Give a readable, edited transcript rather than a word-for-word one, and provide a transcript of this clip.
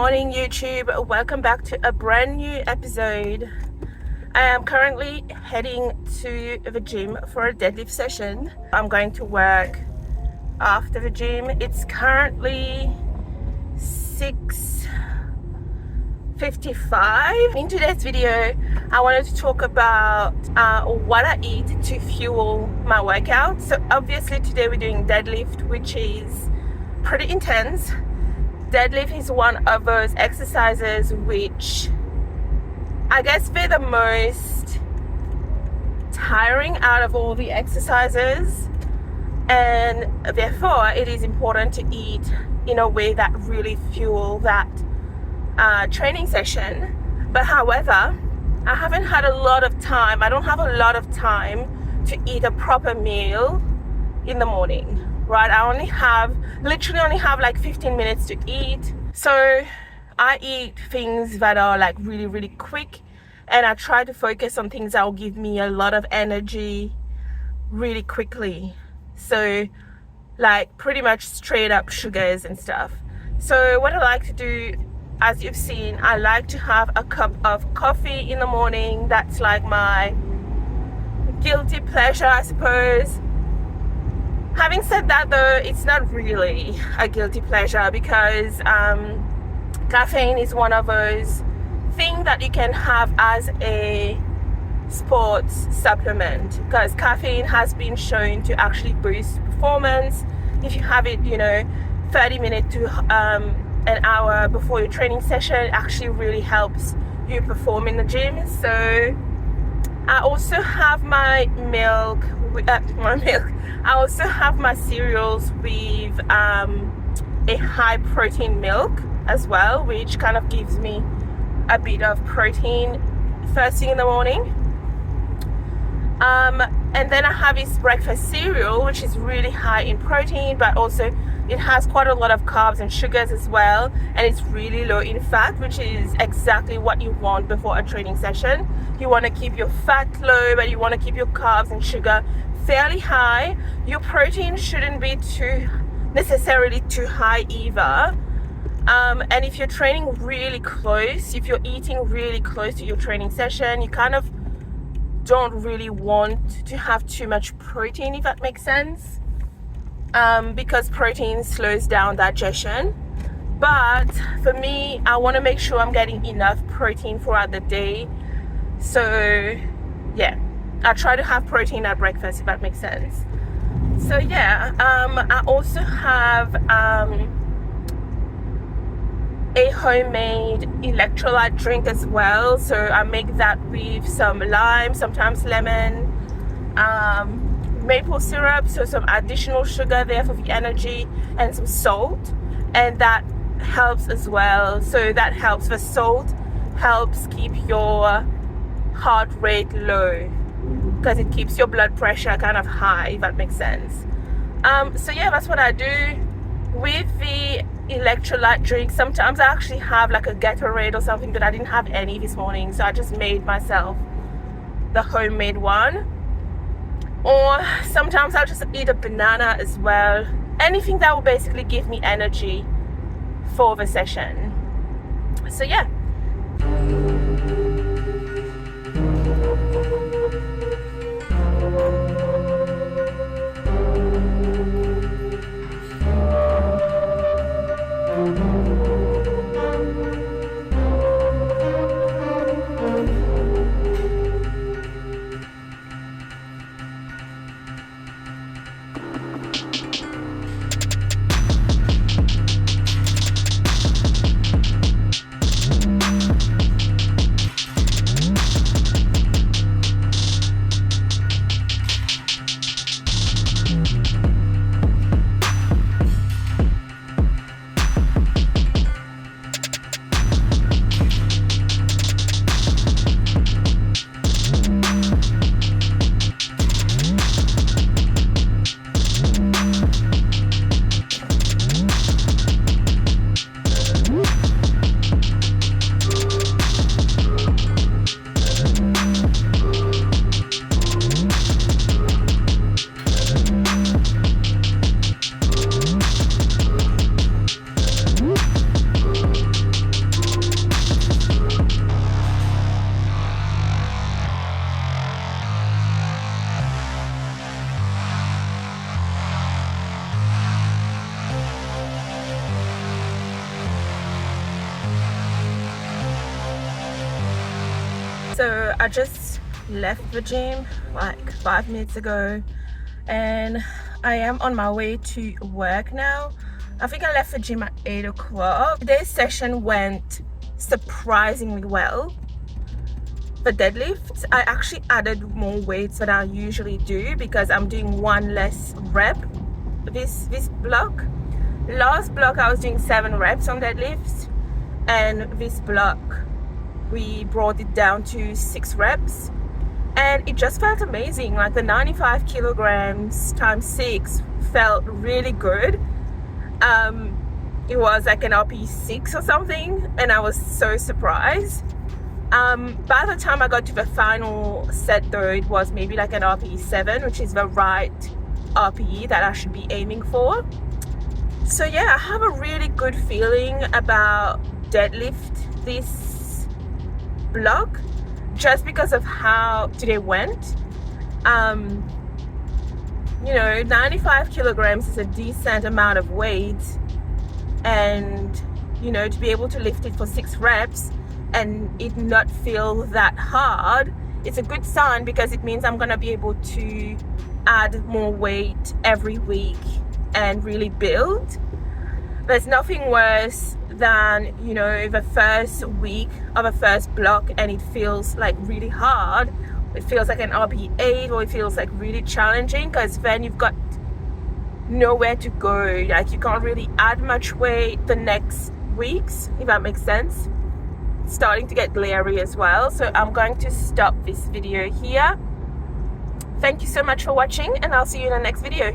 morning, YouTube. Welcome back to a brand new episode. I am currently heading to the gym for a deadlift session. I'm going to work after the gym. It's currently 6:55. In today's video, I wanted to talk about what I eat to fuel my workout. So obviously today we're doing deadlift, which is pretty intense. Deadlift is one of those exercises which I guess they're the most tiring out of all the exercises, and therefore it is important to eat in a way that really fuel that training session. But however, I haven't had a lot of time. I don't have a lot of time to eat a proper meal in the morning, right? I literally only have like 15 minutes to eat. So I eat things that are like really quick, and I try to focus on things that will give me a lot of energy really quickly. So like pretty much straight up sugars and stuff. So what I like to do, as you've seen, I like to have a cup of coffee in the morning. That's like my guilty pleasure, I suppose. Having said that though, it's not really a guilty pleasure because caffeine is one of those things that you can have as a sports supplement, because caffeine has been shown to actually boost performance. If you have it, 30 minutes to an hour before your training session, it actually really helps you perform in the gym. So I also have my milk. I also have my cereals with a high protein milk as well, which kind of gives me a bit of protein first thing in the morning. And then I have this breakfast cereal, which is really high in protein, but also it has quite a lot of carbs and sugars as well, and it's really low in fat, which is exactly what you want before a training session. You want to keep your fat low, but you want to keep your carbs and sugar fairly high. Your protein shouldn't be necessarily too high either. And if you're training really close, if you're eating really close to your training session, you kind of don't really want to have too much protein, if that makes sense, because protein slows down digestion. But for me, I want to make sure I'm getting enough protein throughout the day. So yeah, I try to have protein at breakfast, if that makes sense. So yeah, I also have a homemade electrolyte drink as well. So I make that with some lime, sometimes lemon, maple syrup, so some additional sugar there for the energy, and some salt, and that helps as well. So that helps. The salt helps keep your heart rate low because it keeps your blood pressure kind of high, if that makes sense. So yeah, that's what I do with the electrolyte drink. Sometimes I actually have like a Gatorade or something, but I didn't have any this morning, so I just made myself the homemade one. Or sometimes I'll just eat a banana as well. Anything that will basically give me energy for the session. So yeah. I just left the gym like 5 minutes ago and I am on my way to work now. I think I left the gym at 8 o'clock. Today's session went surprisingly well. The deadlifts, I actually added more weights than I usually do because I'm doing one less rep this block. Last block I was doing 7 reps on deadlifts, and this block we brought it down to 6 reps, and it just felt amazing. Like the 95 kilograms times 6 felt really good. It was like an RP6 or something, and I was so surprised. By the time I got to the final set though, it was maybe like an RPE7, which is the right RPE that I should be aiming for. So yeah, I have a really good feeling about deadlift this block just because of how today went. You know, 95 kilograms is a decent amount of weight, and you know, to be able to lift it for 6 reps and it not feel that hard, it's a good sign because it means I'm gonna be able to add more weight every week and really build. There's nothing worse than, you know, the first week of a first block and it feels like really hard. It feels like an RP8, or it feels like really challenging, because then you've got nowhere to go. Like you can't really add much weight the next weeks, if that makes sense. It's starting to get glary as well, so I'm going to stop this video here. Thank you so much for watching, and I'll see you in the next video.